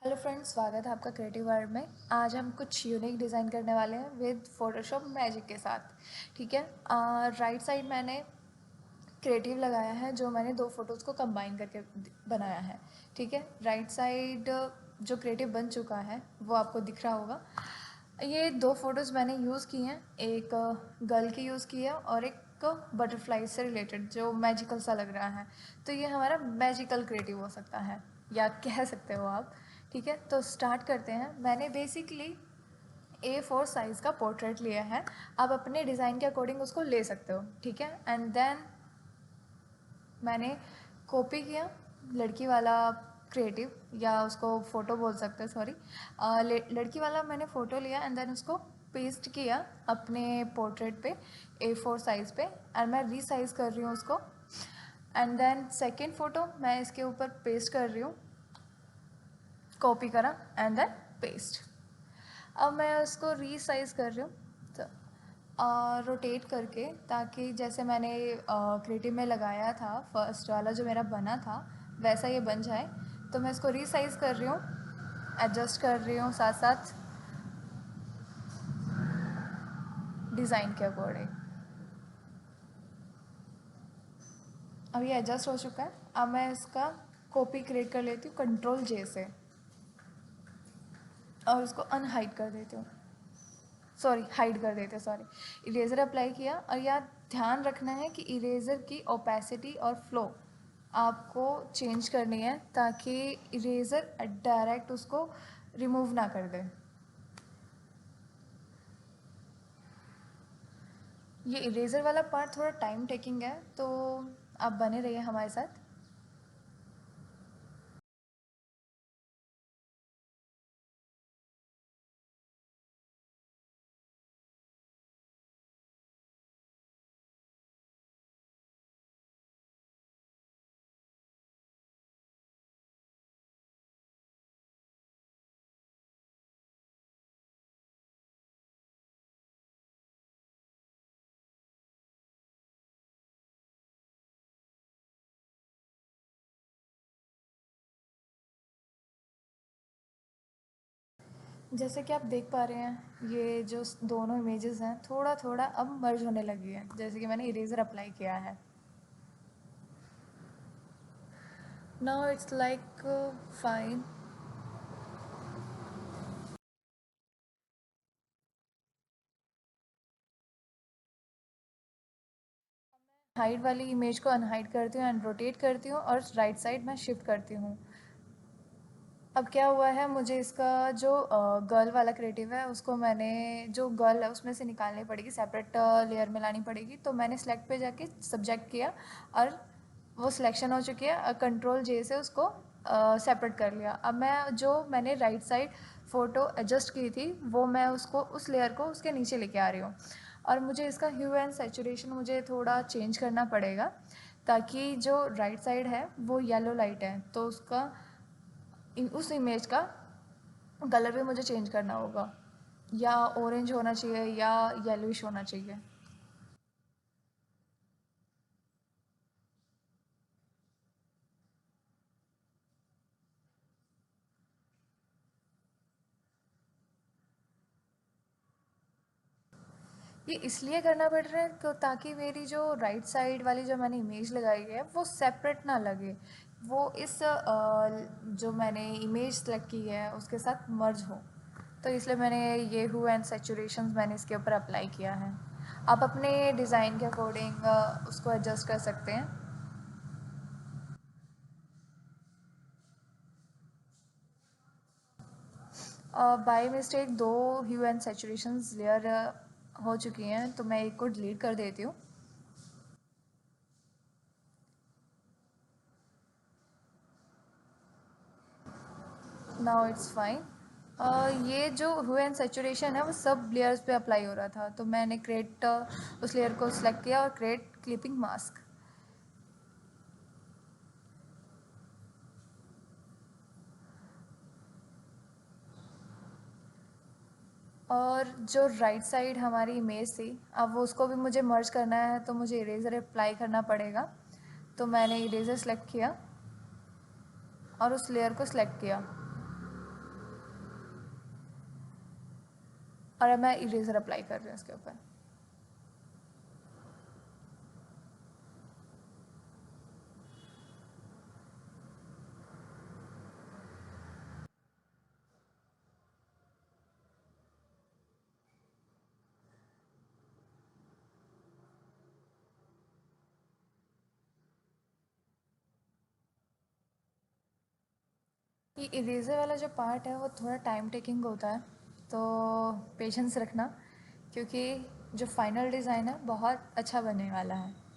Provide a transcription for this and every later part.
Hello friends, स्वागत है आपका क्रिएटिव वर्ल्ड में। आज हम कुछ यूनिक डिज़ाइन करने वाले हैं विद फोटोशॉप मैजिक के साथ। ठीक है। राइट साइड मैंने क्रिएटिव लगाया है, जो मैंने दो फोटोज़ को कंबाइन करके बनाया है। ठीक है। राइट साइड जो क्रिएटिव बन चुका है वो आपको दिख रहा होगा। ये दो फोटोज़ मैंने यूज़ की हैं, एक गर्ल की यूज़ की है और एक बटरफ्लाई से रिलेटेड जो मैजिकल सा लग रहा है। तो ये हमारा मैजिकल क्रिएटिव हो सकता है या कह सकते हो आप। ठीक है, तो स्टार्ट करते हैं। मैंने बेसिकली A4 साइज़ का पोर्ट्रेट लिया है। आप अपने डिज़ाइन के अकॉर्डिंग उसको ले सकते हो। ठीक है। एंड देन मैंने कॉपी किया लड़की वाला क्रिएटिव, या उसको फ़ोटो बोल सकते हैं, सॉरी। लड़की वाला मैंने फ़ोटो लिया एंड देन उसको पेस्ट किया अपने पोर्ट्रेट पे A4 साइज़ पे, एंड मैं रीसाइज़ कर रही हूँ उसको। एंड देन सेकेंड फ़ोटो मैं इसके ऊपर पेस्ट कर रही हूँ, कॉपी करा एंड देन पेस्ट। अब मैं उसको रीसाइज़ कर रही हूँ, तो रोटेट करके, ताकि जैसे मैंने क्रिएटिव में लगाया था फर्स्ट वाला जो मेरा बना था वैसा ये बन जाए। तो मैं इसको रीसाइज़ कर रही हूँ, एडजस्ट कर रही हूँ साथ साथ डिज़ाइन के अकॉर्डिंग। अब ये एडजस्ट हो चुका है। अब मैं इसका कॉपी क्रिएट कर लेती हूँ Ctrl J से, और उसको अनहाइड कर देती हूँ, सॉरी हाइड कर देते, सॉरी। इरेज़र अप्लाई किया, और यहाँ ध्यान रखना है कि इरेज़र की ओपेसिटी और फ्लो आपको चेंज करनी है, ताकि इरेज़र डायरेक्ट उसको रिमूव ना कर दे। ये इरेज़र वाला पार्ट थोड़ा टाइम टेकिंग है, तो आप बने रहिए हमारे साथ। जैसे कि आप देख पा रहे हैं, ये जो दोनों इमेजेस हैं थोड़ा थोड़ा अब मर्ज होने लगी है, जैसे कि मैंने इरेज़र अप्लाई किया है। Now it's like fine. Hide वाली इमेज को अनहाइड करती हूँ एंड रोटेट करती हूँ, और राइट साइड में शिफ्ट करती हूँ। अब क्या हुआ है, मुझे इसका जो गर्ल वाला क्रिएटिव है उसको मैंने, जो गर्ल है उसमें से निकालनी पड़ेगी, सेपरेट लेयर में लानी पड़ेगी। तो मैंने सेलेक्ट पे जाके सब्जेक्ट किया, और वो सिलेक्शन हो चुकी है। Ctrl J से उसको सेपरेट कर लिया। अब मैं जो मैंने राइट साइड फ़ोटो एडजस्ट की थी, वो मैं उसको, उस लेयर को उसके नीचे लेके आ रही हूँ। और मुझे इसका ह्यू एंड सैचुरेशन मुझे थोड़ा चेंज करना पड़ेगा, ताकि जो राइट साइड है वो येलो लाइट है, तो उसका उस इमेज का कलर भी मुझे चेंज करना होगा, या ऑरेंज होना चाहिए या येलोइश होना चाहिए। ये इसलिए करना पड़ रहा है ताकि मेरी जो राइट साइड वाली जो मैंने इमेज लगाई है वो सेपरेट ना लगे, वो इस जो मैंने इमेज सेलेक्ट की है उसके साथ मर्ज हो। तो इसलिए मैंने ये ह्यू एंड सैचुरेशन मैंने इसके ऊपर अप्लाई किया है। आप अपने डिज़ाइन के अकॉर्डिंग उसको एडजस्ट कर सकते हैं। बाय मिस्टेक दो ह्यू एंड सैचुरेशंस लेयर हो चुकी हैं, तो मैं एक को डिलीट कर देती हूँ। Now it's fine. ये जो ह्यू एंड सैचुरेशन है वो सब लेयर्स पे अप्लाई हो रहा था, तो मैंने क्रिएट उस लेयर को सिलेक्ट किया और क्रिएट क्लिपिंग मास्क। और जो राइट साइड हमारी इमेज थी, अब वो उसको भी मुझे मर्ज करना है, तो मुझे इरेज़र अप्लाई करना पड़ेगा। तो मैंने इरेज़र सेलेक्ट किया और उस लेयर को सिलेक्ट किया। और अब मैं इरेज़र अप्लाई कर रही हूँ इसके ऊपर। ये इरेज़र वाला जो पार्ट है वो थोड़ा टाइम टेकिंग होता है, तो पेशेंस रखना, क्योंकि जो फाइनल डिज़ाइन है बहुत अच्छा बनने वाला है।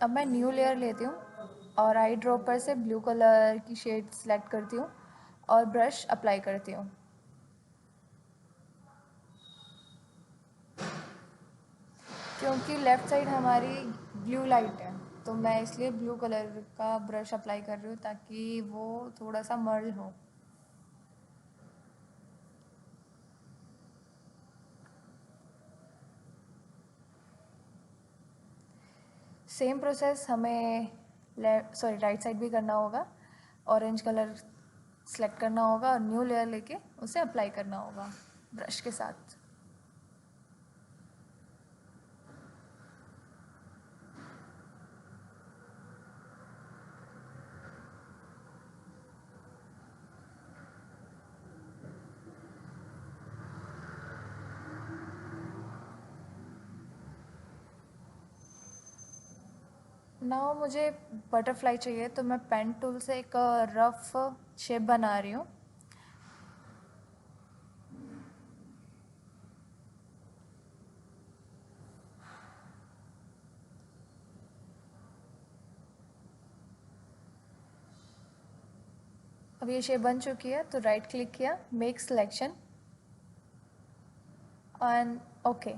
अब मैं न्यू लेयर लेती हूँ और आई ड्रॉपर से ब्लू कलर की शेड सेलेक्ट करती हूँ और ब्रश अप्लाई करती हूँ। क्योंकि लेफ़्ट साइड हमारी ब्लू लाइट है, तो मैं इसलिए ब्लू कलर का ब्रश अप्लाई कर रही हूँ ताकि वो थोड़ा सा मर्ज हो। सेम प्रोसेस हमें राइट साइड भी करना होगा। ऑरेंज कलर सेलेक्ट करना होगा और न्यू लेयर लेके उसे अप्लाई करना होगा ब्रश के साथ। नाउ मुझे बटरफ्लाई चाहिए, तो मैं पेन टूल से एक रफ शेप बना रही हूँ। अब ये शेप बन चुकी है, तो राइट क्लिक किया, मेक सिलेक्शन एंड ओके,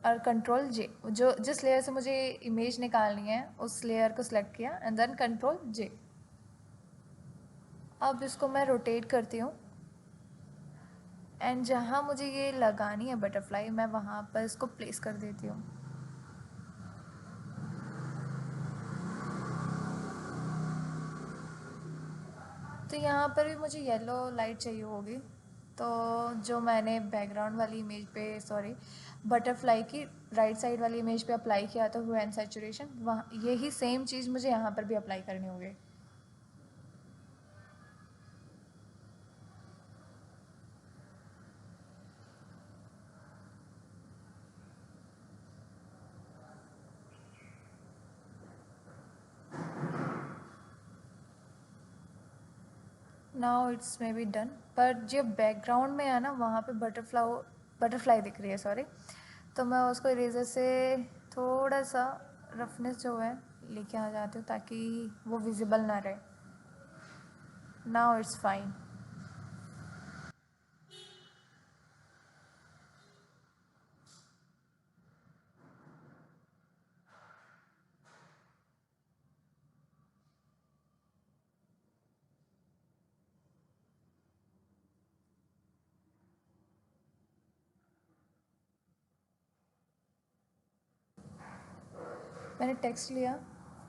और कंट्रोल जे, जो जिस लेयर से मुझे इमेज निकालनी है उस लेयर को सिलेक्ट किया एंड देन कंट्रोल जे। अब इसको मैं रोटेट करती हूँ एंड जहाँ मुझे ये लगानी है बटरफ्लाई, मैं वहाँ पर इसको प्लेस कर देती हूँ। तो यहाँ पर भी मुझे येलो लाइट चाहिए होगी, तो जो मैंने बैकग्राउंड वाली इमेज पे, सॉरी, बटरफ्लाई की राइट साइड वाली इमेज पे अप्लाई किया था ह्यू एंड सैचुरेशन, वहाँ यही सेम चीज़ मुझे यहाँ पर भी अप्लाई करनी होगी। Now it's may be done, पर जो बैकग्राउंड में है ना वहाँ पे बटरफ्लाई दिख रही है, सॉरी, तो मैं उसको इरेजर से थोड़ा सा रफनेस जो है लेके आ जाती हूँ ताकि वो विजिबल ना रहे। Now it's fine. मैंने टेक्स्ट लिया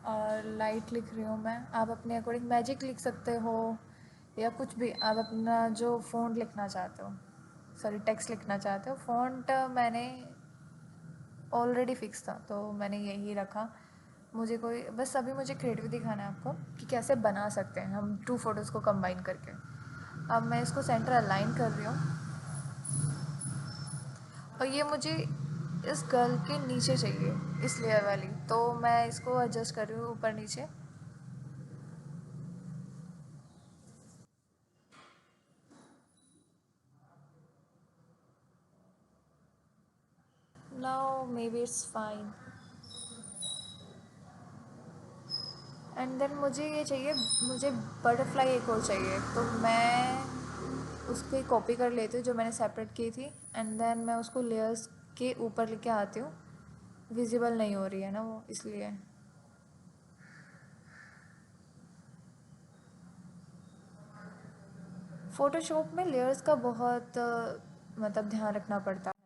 और लाइट लिख रही हूँ मैं। आप अपने अकॉर्डिंग मैजिक लिख सकते हो या कुछ भी, आप अपना जो फ़ॉन्ट लिखना चाहते हो, सॉरी टेक्स्ट लिखना चाहते हो। फ़ॉन्ट मैंने ऑलरेडी फिक्स था तो मैंने यही रखा। मुझे कोई, बस अभी मुझे क्रिएटिव दिखाना है आपको कि कैसे बना सकते हैं हम टू फोटोज़ को कंबाइन करके। अब मैं इसको सेंटर अलाइन कर रही हूँ और ये मुझे इस गर्ल के नीचे चाहिए, इस लेयर वाली, तो मैं इसको एडजस्ट कर रही हूँ ऊपर नीचे। Now maybe it's fine. And then मुझे ये चाहिए, मुझे बटरफ्लाई एक और चाहिए, तो मैं उसकी कॉपी कर लेती हूँ जो मैंने सेपरेट की थी, एंड देन मैं उसको लेयर्स के ऊपर लेके आती हूँ। विजिबल नहीं हो रही है ना वो, इसलिए। फ़ोटोशॉप में लेयर्स का बहुत मतलब ध्यान रखना पड़ता है।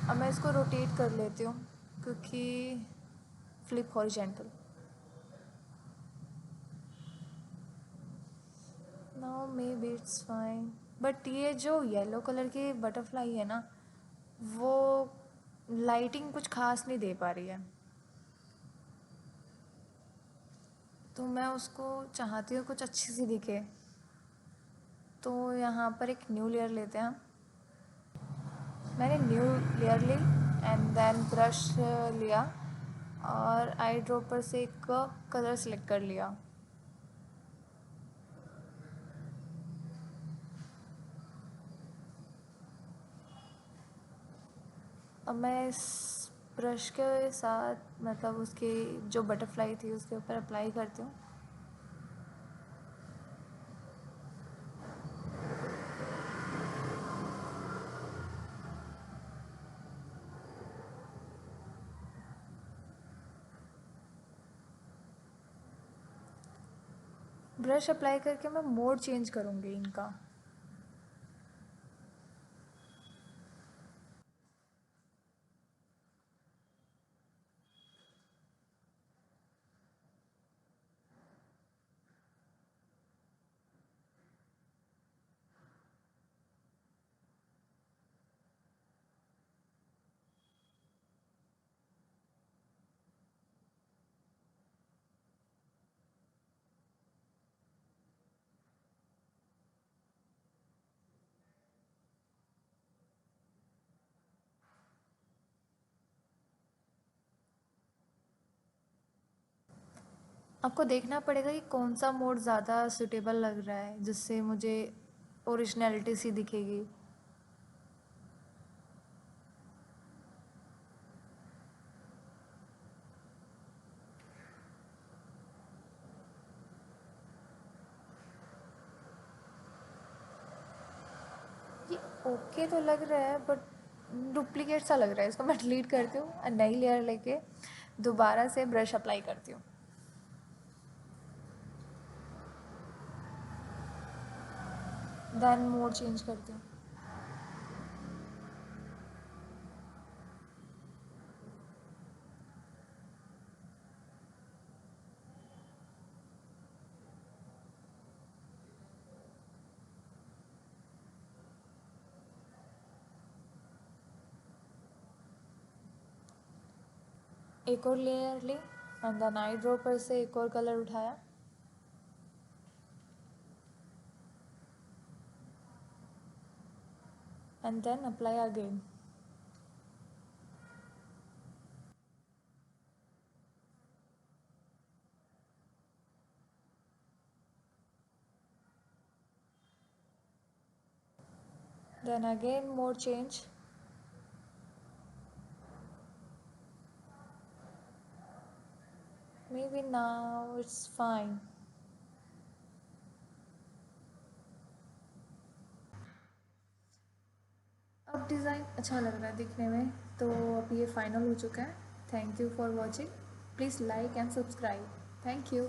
अब मैं इसको रोटेट कर लेती हूँ, क्योंकि flip horizontal. Now may be it's fine, but ये जो येलो कलर की बटरफ्लाई है ना, वो लाइटिंग कुछ खास नहीं दे पा रही है, तो मैं उसको चाहती हूँ कुछ अच्छी सी दिखे। तो यहाँ पर एक न्यू लेयर लेते हैं हम। मैंने न्यू लेयर ली, एंड देन ब्रश लिया और आई ड्रॉपर से एक कलर सेलेक्ट कर लिया। अब मैं इस ब्रश के साथ मतलब उसकी जो बटरफ्लाई थी उसके ऊपर अप्लाई करती हूँ। ब्रश अप्लाई करके मैं मोड चेंज करूँगी इनका। आपको देखना पड़ेगा कि कौन सा मोड ज़्यादा सूटेबल लग रहा है, जिससे मुझे ओरिजिनलिटी सी दिखेगी। ये ओके तो लग रहा है, बट डुप्लीकेट सा लग रहा है। इसको मैं डिलीट करती हूँ और नई लेयर लेके दोबारा से ब्रश अप्लाई करती हूँ। देन मोड चेंज करती हूँ। एक और लेयर ली, एंड देन आई ड्रॉपर से एक और कलर उठाया, and then apply again. Then again mode change. Maybe now it's fine. अब डिज़ाइन अच्छा लग रहा है दिखने में, तो अब ये फाइनल हो चुका है। Thank you for watching. Please like and subscribe. Thank you.